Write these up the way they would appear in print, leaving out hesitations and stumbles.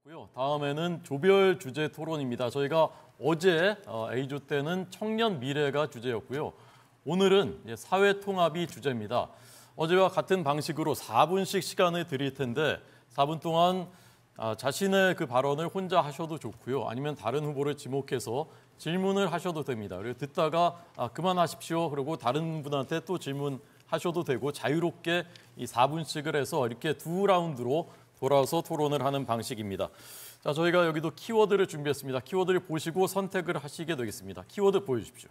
고요. 다음에는 조별 주제 토론입니다. 저희가 어제 A조 때는 청년 미래가 주제였고요. 오늘은 사회 통합이 주제입니다. 어제와 같은 방식으로 4분씩 시간을 드릴 텐데 4분 동안 자신의 그 발언을 혼자 하셔도 좋고요. 아니면 다른 후보를 지목해서 질문을 하셔도 됩니다. 그리고 듣다가 그만하십시오. 그리고 다른 분한테 또 질문하셔도 되고 자유롭게 이 4분씩을 해서 이렇게 두 라운드로 돌아서 토론을 하는 방식입니다. 자, 저희가 여기도 키워드를 준비했습니다. 키워드를 보시고 선택을 하시게 되겠습니다. 키워드 보여주십시오.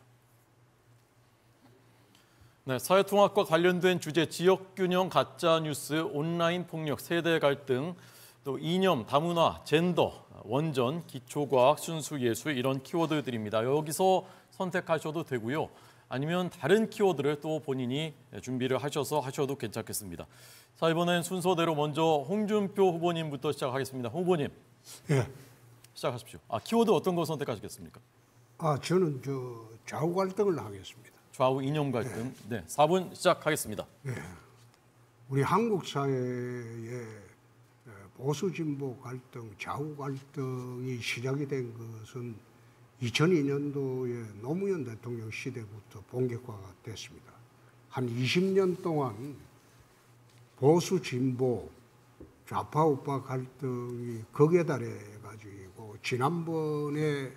네, 사회통합과 관련된 주제, 지역균형, 가짜뉴스, 온라인 폭력, 세대 갈등, 또 이념, 다문화, 젠더, 원전, 기초과학, 순수예술 이런 키워드들입니다. 여기서 선택하셔도 되고요. 아니면 다른 키워드를 또 본인이 준비를 하셔서 하셔도 괜찮겠습니다. 자, 이번엔 순서대로 먼저 홍준표 후보님부터 시작하겠습니다. 후보님. 예. 시작하십시오. 키워드 어떤 거 선택하시겠습니까? 저는 좌우 갈등을 하겠습니다. 좌우 이념 갈등. 네, 4분 시작하겠습니다. 예. 우리 한국 사회의 보수 진보 갈등, 좌우 갈등이 시작이 된 것은 2002년도에 노무현 대통령 시대부터 본격화가 됐습니다. 한 20년 동안 보수 진보 좌파 우파 갈등이 극에 달해 가지고 지난번에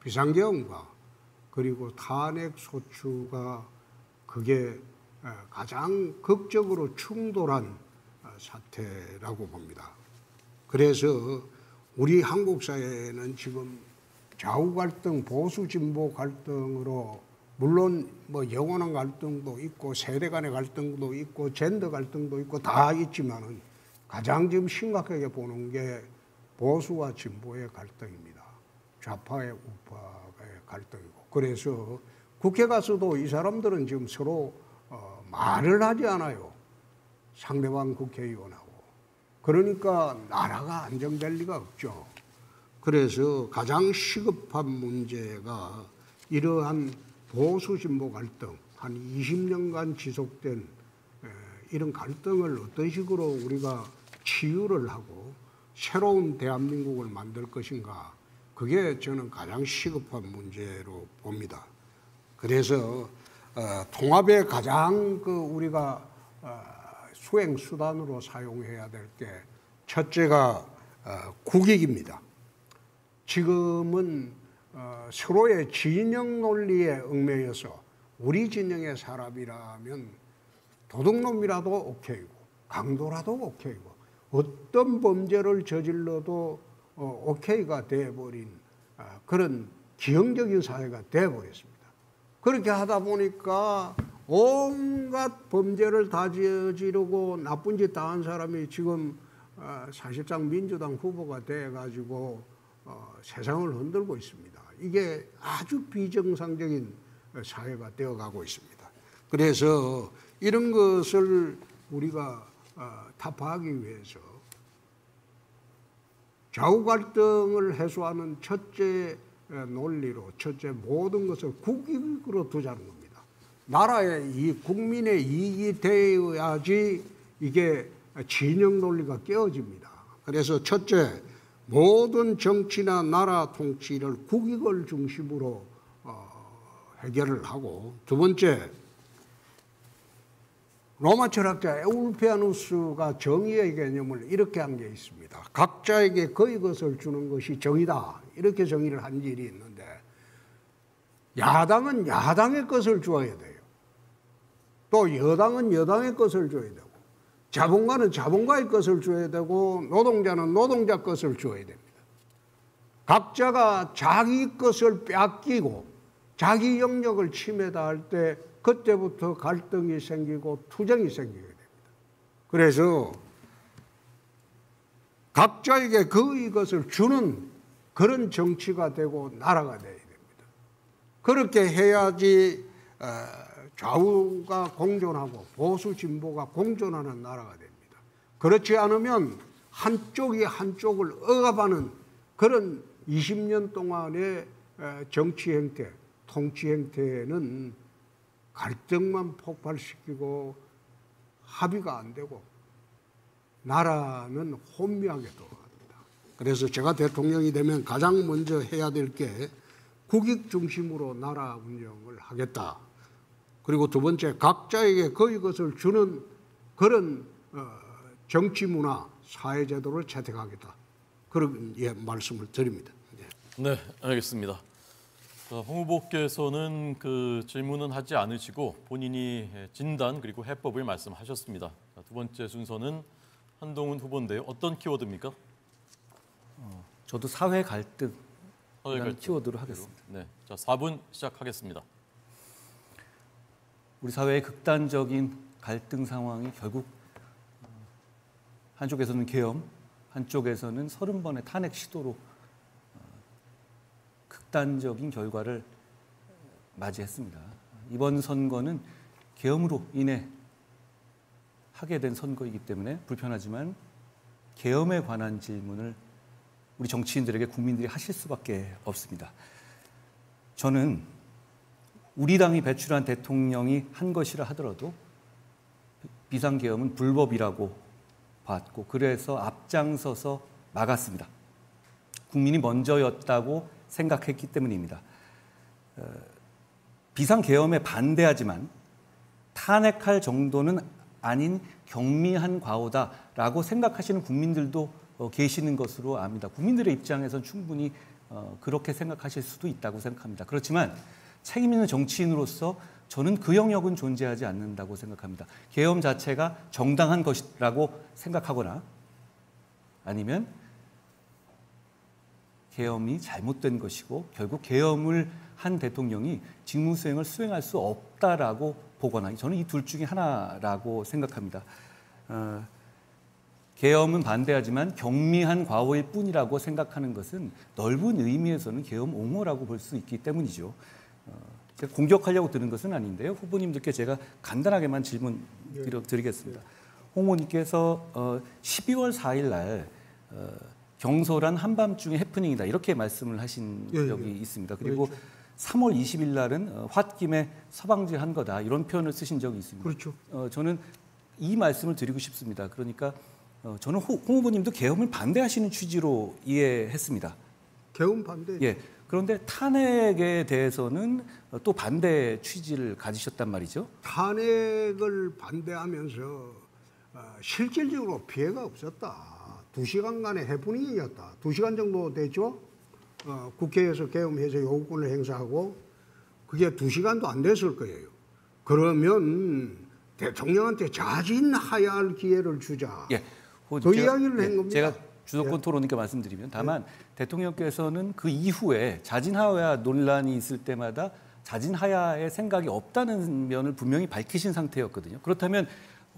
비상계엄과 그리고 탄핵 소추가 그게 가장 극적으로 충돌한 사태라고 봅니다. 그래서 우리 한국 사회는 지금 좌우 갈등, 보수 진보 갈등으로 물론 영원한 갈등도 있고 세대 간의 갈등도 있고 젠더 갈등도 있고 다 있지만은 가장 지금 심각하게 보는 게 보수와 진보의 갈등입니다. 좌파의 우파의 갈등이고. 그래서 국회 가서도 이 사람들은 지금 서로 말을 하지 않아요. 상대방 국회의원하고. 그러니까 나라가 안정될 리가 없죠. 그래서 가장 시급한 문제가 이러한 보수 진보 갈등, 한 20년간 지속된 이런 갈등을 어떤 식으로 우리가 치유를 하고 새로운 대한민국을 만들 것인가, 그게 저는 가장 시급한 문제로 봅니다. 그래서 통합의 가장 우리가 수행 수단으로 사용해야 될 게 첫째가 국익입니다. 지금은 서로의 진영 논리에 얽매여서 우리 진영의 사람이라면 도둑놈이라도 오케이고 강도라도 오케이고 어떤 범죄를 저질러도 오케이가 돼버린 그런 기형적인 사회가 돼버렸습니다. 그렇게 하다 보니까 온갖 범죄를 다 저지르고 나쁜 짓 다 한 사람이 지금 사실상 민주당 후보가 돼가지고 세상을 흔들고 있습니다. 이게 아주 비정상적인 사회가 되어가고 있습니다. 그래서 이런 것을 우리가 타파하기 위해서 좌우 갈등을 해소하는 첫째 논리로 첫째 모든 것을 국익으로 두자는 겁니다. 나라의 이익, 국민의 이익이 되어야지 이게 진영 논리가 깨어집니다. 그래서 첫째, 모든 정치나 나라 통치를 국익을 중심으로 해결을 하고, 두 번째, 로마 철학자 에울피아누스가 정의의 개념을 이렇게 한 게 있습니다. 각자에게 그의 것을 주는 것이 정의다. 이렇게 정의를 한 일이 있는데, 야당은 야당의 것을 줘야 돼요. 또 여당은 여당의 것을 줘야 되고, 자본가는 자본가의 것을 줘야 되고, 노동자는 노동자 것을 줘야 됩니다. 각자가 자기 것을 뺏기고 자기 영역을 침해할 때 그때부터 갈등이 생기고 투쟁이 생기게 됩니다. 그래서 각자에게 그의 것을 주는 그런 정치가 되고 나라가 되어야 됩니다. 그렇게 해야지 좌우가 공존하고 보수 진보가 공존하는 나라가 됩니다. 그렇지 않으면 한쪽이 한쪽을 억압하는 그런 20년 동안의 정치 행태, 통치 행태는 갈등만 폭발시키고 합의가 안 되고 나라는 혼미하게 돌아갑니다. 그래서 제가 대통령이 되면 가장 먼저 해야 될 게 국익 중심으로 나라 운영을 하겠다. 그리고 두 번째, 각자에게 거의 것을 주는 그런 정치 문화, 사회 제도를 채택하겠다. 그런 말씀을 드립니다. 네, 알겠습니다. 홍 후보께서는 그 질문은 하지 않으시고 본인이 진단 그리고 해법을 말씀하셨습니다. 두 번째 순서는 한동훈 후보인데요. 어떤 키워드입니까? 저도 사회 갈등이라는 키워드로 하겠습니다. 네, 자 4분 시작하겠습니다. 우리 사회의 극단적인 갈등 상황이 결국 한쪽에서는 계엄, 한쪽에서는 30번의 탄핵 시도로 극단적인 결과를 맞이했습니다. 이번 선거는 계엄으로 인해 하게 된 선거이기 때문에 불편하지만 계엄에 관한 질문을 우리 정치인들에게 국민들이 하실 수밖에 없습니다. 저는 우리 당이 배출한 대통령이 한 것이라 하더라도 비상계엄은 불법이라고 봤고 그래서 앞장서서 막았습니다. 국민이 먼저였다고 생각했기 때문입니다. 비상계엄에 반대하지만 탄핵할 정도는 아닌 경미한 과오다라고 생각하시는 국민들도 계시는 것으로 압니다. 국민들의 입장에선 충분히 그렇게 생각하실 수도 있다고 생각합니다. 그렇지만 책임 있는 정치인으로서 저는 그 영역은 존재하지 않는다고 생각합니다. 계엄 자체가 정당한 것이라고 생각하거나 아니면 계엄이 잘못된 것이고 결국 계엄을 한 대통령이 직무수행을 수행할 수 없다라고 보거나 저는 이 둘 중에 하나라고 생각합니다. 계엄은 반대하지만 경미한 과오일 뿐이라고 생각하는 것은 넓은 의미에서는 계엄 옹호라고 볼 수 있기 때문이죠. 제가 공격하려고 드는 것은 아닌데요. 후보님들께 제가 간단하게만 질문 드리겠습니다. 홍 후보님께서 12월 4일 날 경솔한 한밤중의 해프닝이다 이렇게 말씀을 하신 적이 있습니다. 그리고 그렇죠. 3월 20일 날은 홧김에 서방질한 거다 이런 표현을 쓰신 적이 있습니다. 그렇죠. 저는 이 말씀을 드리고 싶습니다. 그러니까 저는 홍 후보님도 계엄을 반대하시는 취지로 이해했습니다. 계엄 반대. 예. 그런데 탄핵에 대해서는 또 반대 취지를 가지셨단 말이죠. 탄핵을 반대하면서 실질적으로 피해가 없었다. 2시간간의 해프닝이었다. 2시간 정도 됐죠. 국회에서 계엄해서 요구권을 행사하고 그게 2시간도 안 됐을 거예요. 그러면 대통령한테 자진하야할 기회를 주자. 예. 그 이야기를 한 겁니다. 제가 주도권 토론이니까 말씀드리면 다만 대통령께서는 그 이후에 자진하야 논란이 있을 때마다 자진하야의 생각이 없다는 면을 분명히 밝히신 상태였거든요. 그렇다면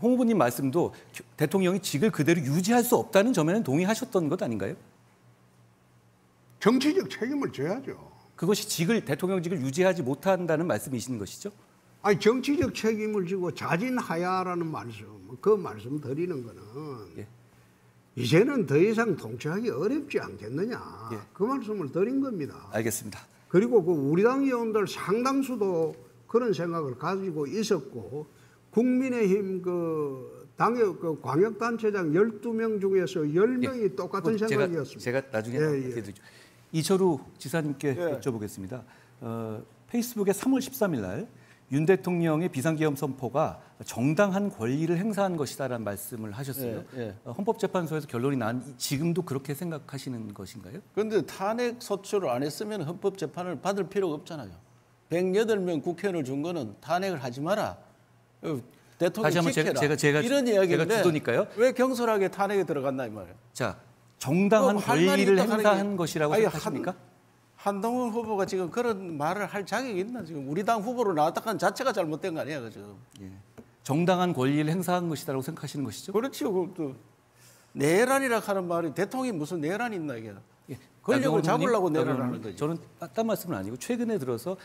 홍 후보님 말씀도 대통령이 직을 그대로 유지할 수 없다는 점에는 동의하셨던 것 아닌가요? 정치적 책임을 져야죠. 그것이 대통령직을 유지하지 못한다는 말씀이신 것이죠? 아니 정치적 책임을 지고 자진하야라는 말씀, 그 말씀 드리는 거는 예. 이제는 더 이상 통치하기 어렵지 않겠느냐. 예. 그 말씀을 드린 겁니다. 알겠습니다. 그리고 그 우리 당 의원들 상당수도 그런 생각을 가지고 있었고 국민의힘 그 당의 그 광역단체장 12명 중에서 10명이 예. 똑같은 생각이었습니다. 제가 나중에 예. 드리죠. 이철우 지사님께 예. 여쭤보겠습니다. 페이스북에 3월 13일 날 윤 대통령의 비상계엄 선포가 정당한 권리를 행사한 것이다라는 말씀을 하셨어요. 예. 헌법재판소에서 결론이 난 지금도 그렇게 생각하시는 것인가요? 그런데 탄핵 소추를 안 했으면 헌법 재판을 받을 필요가 없잖아요. 108명 국회의원을 준 거는 탄핵을 하지 마라. 대통령 다시 한번 지켜라. 제가 이런 이야기인데 제가 주도니까요. 왜 경솔하게 탄핵에 들어갔나 이 말이에요. 자, 정당한 할 말이 권리를 있다 하는 행사한 게- 것이라고 아니, 생각하십니까? 한동훈 후보가 지금 그런 말을 할 자격이 있나 지금 우리 당 후보로 나왔다는 자체가 잘못된 거 아니야 지금. 정당한 권리를 행사한 것이다라고 생각하시는 것이죠? 그렇지요. 또 내란이라 하는 말이 대통령이 무슨 내란이 있나 이게. 예. 권력을 나경원 잡으려고 의원님, 내란을 나경원 하는 의원님, 거지. 저는 딴 말씀은 아니고 최근에 들어서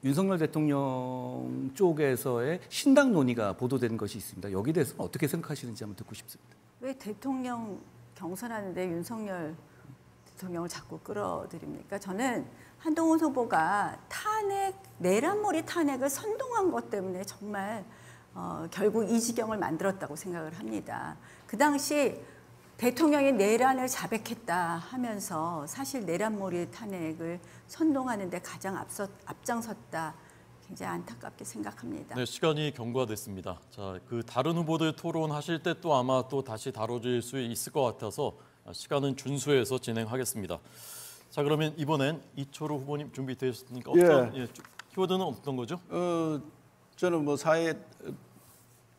윤석열 대통령 쪽에서의 신당 논의가 보도된 것이 있습니다. 여기에 대해서는 어떻게 생각하시는지 한번 듣고 싶습니다. 왜 대통령 경선하는데 윤석열 대통령을 자꾸 끌어들입니까? 저는 한동훈 후보가 내란몰이 탄핵을 선동한 것 때문에 정말 결국 이 지경을 만들었다고 생각을 합니다. 그 당시 대통령이 내란을 자백했다 하면서 사실 내란몰이 탄핵을 선동하는 데 가장 앞장섰다. 굉장히 안타깝게 생각합니다. 네, 시간이 경과됐습니다. 자, 그 다른 후보들 토론하실 때 또 아마 또 다시 다뤄질 수 있을 것 같아서 시간은 준수해서 진행하겠습니다. 자, 그러면 이번엔 이철우 후보님 준비되셨습니까? 어떤 키워드는 어떤 거죠? 저는 뭐 사회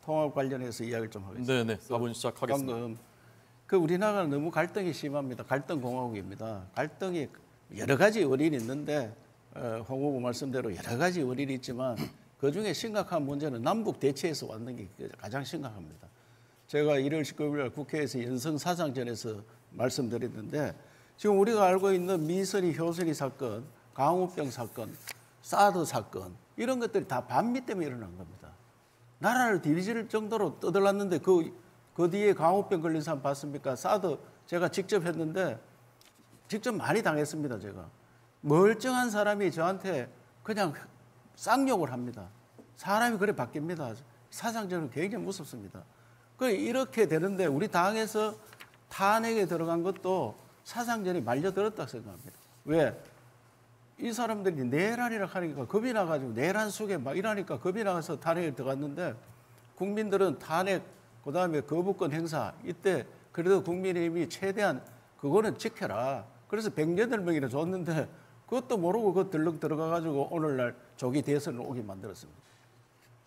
통합 관련해서 이야기를 좀 하겠습니다. 네, 4분 시작하겠습니다. 방금 그 우리나라가 너무 갈등이 심합니다. 갈등 공화국입니다. 갈등이 여러 가지 원인이 있는데 홍 후보 말씀대로 여러 가지 원인이 있지만 그중에 심각한 문제는 남북 대치에서 왔는 게 가장 심각합니다. 제가 1월 19일 국회에서 연성사상전에서 말씀드렸는데 지금 우리가 알고 있는 미선이 효선이 사건, 강우병 사건, 사드 사건 이런 것들이 다 반미 때문에 일어난 겁니다. 나라를 뒤집을 정도로 떠들었는데 그 뒤에 강우병 걸린 사람 봤습니까? 사드 제가 직접 했는데 직접 많이 당했습니다. 제가. 멀쩡한 사람이 저한테 그냥 쌍욕을 합니다. 사람이 그래 바뀝니다. 사상적으로 굉장히 무섭습니다. 이렇게 되는데 우리 당에서 탄핵에 들어간 것도 사상전이 말려들었다고 생각합니다. 왜? 이 사람들이 내란이라 하니까 겁이 나가지고 내란 속에 막 이러니까 겁이 나가서 탄핵에 들어갔는데 국민들은 탄핵 그다음에 거부권 행사 이때 그래도 국민의힘이 최대한 그거는 지켜라. 그래서 108명이나 줬는데 그것도 모르고 그 들렁 들어가가지고 오늘날 조기 대선을 오게 만들었습니다.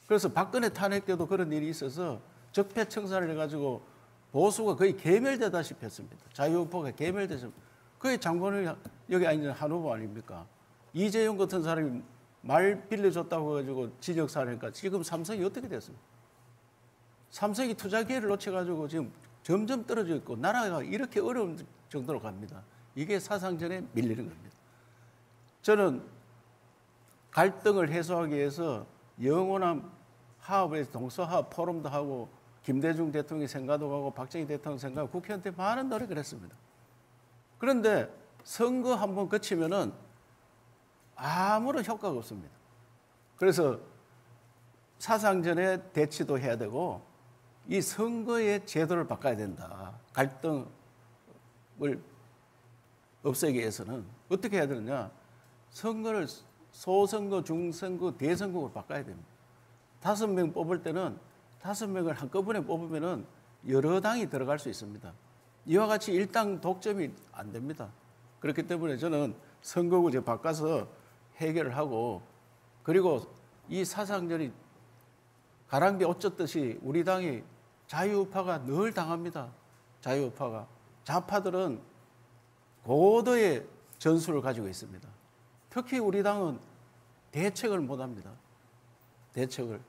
그래서 박근혜 탄핵 때도 그런 일이 있어서 적폐청산을 해가지고 보수가 거의 괴멸되다시피 했습니다. 자유우파가 괴멸되셨습니다. 그게 장관이 여기 앉은 한 후보 아닙니까? 이재용 같은 사람이 말 빌려줬다고 해가지고 지적사니까 지금 삼성이 어떻게 됐습니까? 삼성이 투자 기회를 놓쳐가지고 지금 점점 떨어져 있고 나라가 이렇게 어려운 정도로 갑니다. 이게 사상전에 밀리는 겁니다. 저는 갈등을 해소하기 위해서 영원한 화합에서 동서화합 포럼도 하고 김대중 대통령이 생가도 가고 박정희 대통령 생가고 국회의원한테 많은 노력을 했습니다. 그런데 선거 한번 거치면은 아무런 효과가 없습니다. 그래서 사상전에 대치도 해야 되고 이 선거의 제도를 바꿔야 된다. 갈등을 없애기 위해서는 어떻게 해야 되느냐. 선거를 소선거, 중선거, 대선거로 바꿔야 됩니다. 5명 뽑을 때는 5명을 한꺼번에 뽑으면은 여러 당이 들어갈 수 있습니다. 이와 같이 일당 독점이 안 됩니다. 그렇기 때문에 저는 선거구제 바꿔서 해결을 하고 그리고 이 사상전이 가랑비 옷 젖듯이 우리 당이 자유우파가 늘 당합니다. 자유우파가. 좌파들은 고도의 전술을 가지고 있습니다. 특히 우리 당은 대책을 못합니다. 대책을.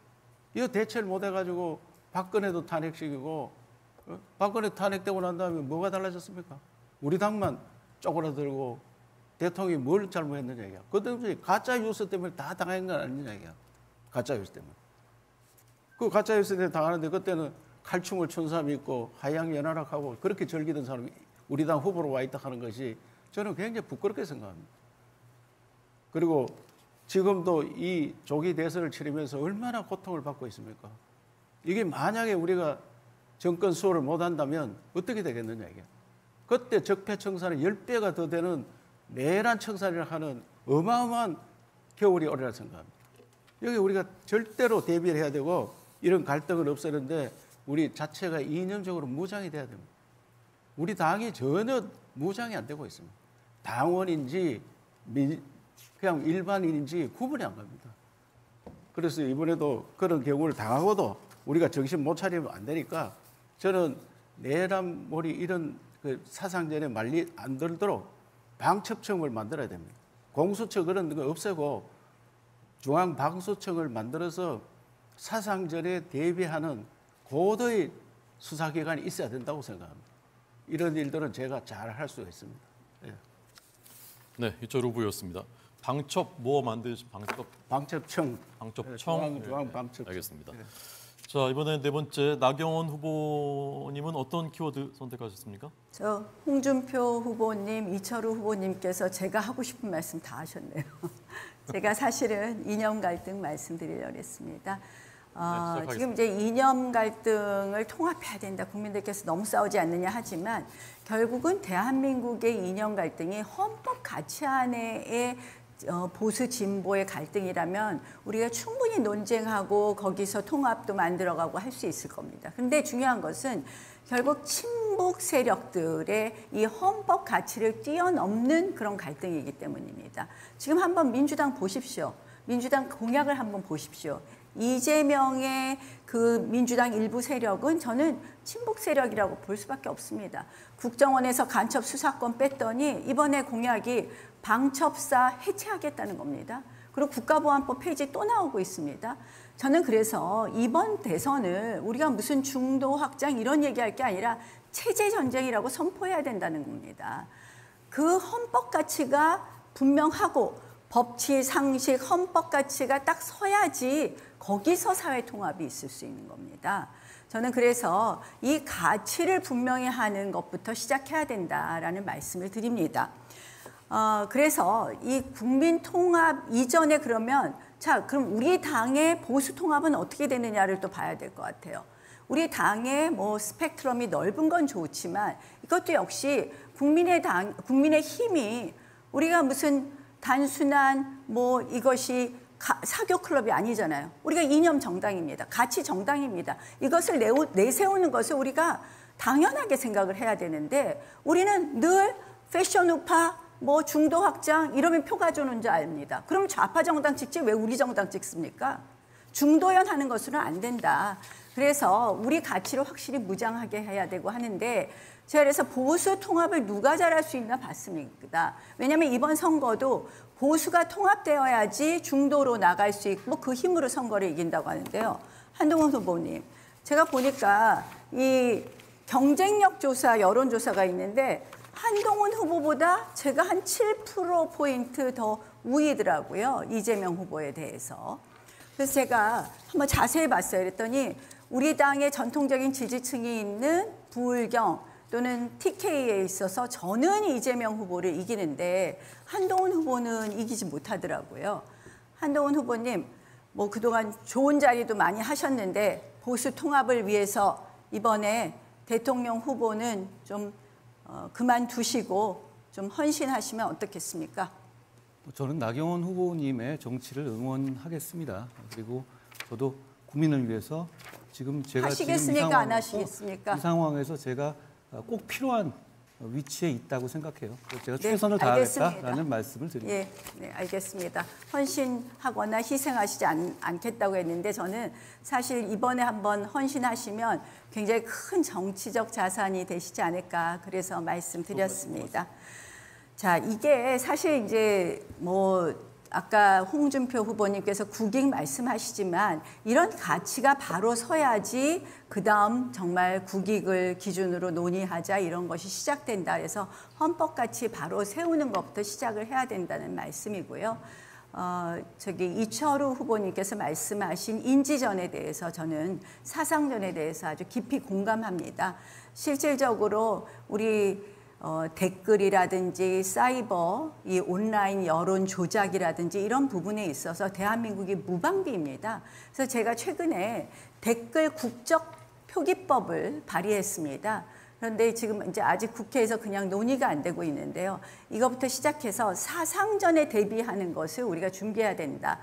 이 대책을 못해가지고 박근혜도 탄핵시키고 박근혜 탄핵되고 난 다음에 뭐가 달라졌습니까? 우리 당만 쪼그라들고 대통령이 뭘 잘못했느냐 이야. 그 때문에 가짜 뉴스 때문에 다 당한 건 아니냐 이야. 가짜 뉴스 때문에. 그 가짜 뉴스 때문에 당하는데 그때는 칼춤을 춘 사람이 있고 하양 연하락하고 그렇게 즐기던 사람이 우리 당 후보로 와 있다 하는 것이 저는 굉장히 부끄럽게 생각합니다. 그리고 지금도 이 조기 대선을 치르면서 얼마나 고통을 받고 있습니까? 이게 만약에 우리가 정권 수호를 못한다면 어떻게 되겠느냐 이게. 그때 적폐청산이 10배가 더 되는 내란 청산이라 하는 어마어마한 겨울이 오리라 생각합니다. 여기 우리가 절대로 대비를 해야 되고 이런 갈등을 없애는데 우리 자체가 이념적으로 무장이 돼야 됩니다. 우리 당이 전혀 무장이 안 되고 있습니다. 당원인지 그냥 일반인인지 구분이 안 갑니다. 그래서 이번에도 그런 경우를 당하고도 우리가 정신 못 차리면 안 되니까 저는 내란몰이 이런 그 사상전에 말리 안 들도록 방첩청을 만들어야 됩니다. 공수처 그런 거 없애고 중앙방수청을 만들어서 사상전에 대비하는 고도의 수사기관이 있어야 된다고 생각합니다. 이런 일들은 제가 잘 할 수가 있습니다. 예. 네, 이철우 후보였습니다. 방첩 뭐 만드신 방첩청. 방첩청. 중앙방첩청. 알겠습니다. 자, 이번에 네 번째 나경원 후보님은 어떤 키워드 선택하셨습니까? 저 홍준표 후보님, 이철우 후보님께서 제가 하고 싶은 말씀 다 하셨네요. 제가 사실은 이념 갈등 말씀드리려고 했습니다. 시작하겠습니다. 지금 이제 이념 갈등을 통합해야 된다. 국민들께서 너무 싸우지 않느냐 하지만 결국은 대한민국의 이념 갈등이 헌법 가치 안에의 보수 진보의 갈등이라면 우리가 충분히 논쟁하고 거기서 통합도 만들어가고 할 수 있을 겁니다. 그런데 중요한 것은 결국 친북 세력들의 이 헌법 가치를 뛰어넘는 그런 갈등이기 때문입니다. 지금 한번 민주당 보십시오. 민주당 공약을 한번 보십시오. 이재명의 그 민주당 일부 세력은 저는 친북 세력이라고 볼 수밖에 없습니다. 국정원에서 간첩 수사권 뺐더니 이번에 공약이 방첩사 해체하겠다는 겁니다. 그리고 국가보안법 폐지 또 나오고 있습니다. 저는 그래서 이번 대선을 우리가 무슨 중도 확장 이런 얘기할 게 아니라 체제 전쟁이라고 선포해야 된다는 겁니다. 그 헌법 가치가 분명하고 법치, 상식, 헌법 가치가 딱 서야지 거기서 사회 통합이 있을 수 있는 겁니다. 저는 그래서 이 가치를 분명히 하는 것부터 시작해야 된다라는 말씀을 드립니다. 그래서 이 국민 통합 이전에 그러면 자, 그럼 우리 당의 보수 통합은 어떻게 되느냐를 또 봐야 될 것 같아요. 우리 당의 뭐 스펙트럼이 넓은 건 좋지만 이것도 역시 국민의 힘이 우리가 무슨 단순한 뭐 이것이 사교 클럽이 아니잖아요. 우리가 이념 정당입니다. 가치 정당입니다. 이것을 내세우는 것을 우리가 당연하게 생각을 해야 되는데 우리는 늘 패션 우파, 뭐 중도 확장 이러면 표 가져오는 줄 압니다. 그럼 좌파 정당 찍지 왜 우리 정당 찍습니까? 중도연 하는 것으로는 안 된다. 그래서 우리 가치를 확실히 무장하게 해야 되고 하는데 제가 그래서 보수 통합을 누가 잘할 수 있나 봤습니다. 왜냐하면 이번 선거도 보수가 통합되어야지 중도로 나갈 수 있고 그 힘으로 선거를 이긴다고 하는데요. 한동훈 후보님, 제가 보니까 이 경쟁력 조사, 여론조사가 있는데 한동훈 후보보다 제가 한 7%포인트 더 우위더라고요. 이재명 후보에 대해서. 그래서 제가 한번 자세히 봤어요. 그랬더니 우리 당의 전통적인 지지층이 있는 부울경 또는 TK에 있어서 저는 이재명 후보를 이기는데 한동훈 후보는 이기지 못하더라고요. 한동훈 후보님, 뭐 그동안 좋은 자리도 많이 하셨는데 보수 통합을 위해서 이번에 대통령 후보는 좀 그만두시고 좀 헌신하시면 어떻겠습니까? 저는 나경원 후보님의 정치를 응원하겠습니다. 그리고 저도 국민을 위해서 지금 제가 하시겠습니까? 안 하시겠습니까? 이 상황에서 제가 꼭 필요한 위치에 있다고 생각해요. 제가 최선을 알겠습니다. 다하겠다라는 말씀을 드립니다. 예, 네, 알겠습니다. 헌신하거나 희생하시지 않겠다고 했는데 저는 사실 이번에 한번 헌신하시면 굉장히 큰 정치적 자산이 되시지 않을까 그래서 말씀드렸습니다. 자, 이게 사실 이제 뭐 아까 홍준표 후보님께서 국익 말씀하시지만 이런 가치가 바로 서야지 그다음 정말 국익을 기준으로 논의하자 이런 것이 시작된다. 그래서 헌법 가치 바로 세우는 것부터 시작을 해야 된다는 말씀이고요. 이철우 후보님께서 말씀하신 인지전에 대해서 저는 사상전에 대해서 아주 깊이 공감합니다. 실질적으로 우리 댓글이라든지 사이버, 이 온라인 여론 조작이라든지 이런 부분에 있어서 대한민국이 무방비입니다. 그래서 제가 최근에 댓글 국적 표기법을 발의했습니다. 그런데 지금 이제 아직 국회에서 그냥 논의가 안 되고 있는데요. 이거부터 시작해서 사상전에 대비하는 것을 우리가 준비해야 된다.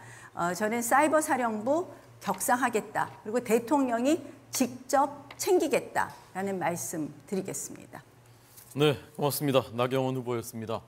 저는 사이버 사령부 격상하겠다. 그리고 대통령이 직접 챙기겠다라는 말씀 드리겠습니다. 네, 고맙습니다. 나경원 후보였습니다.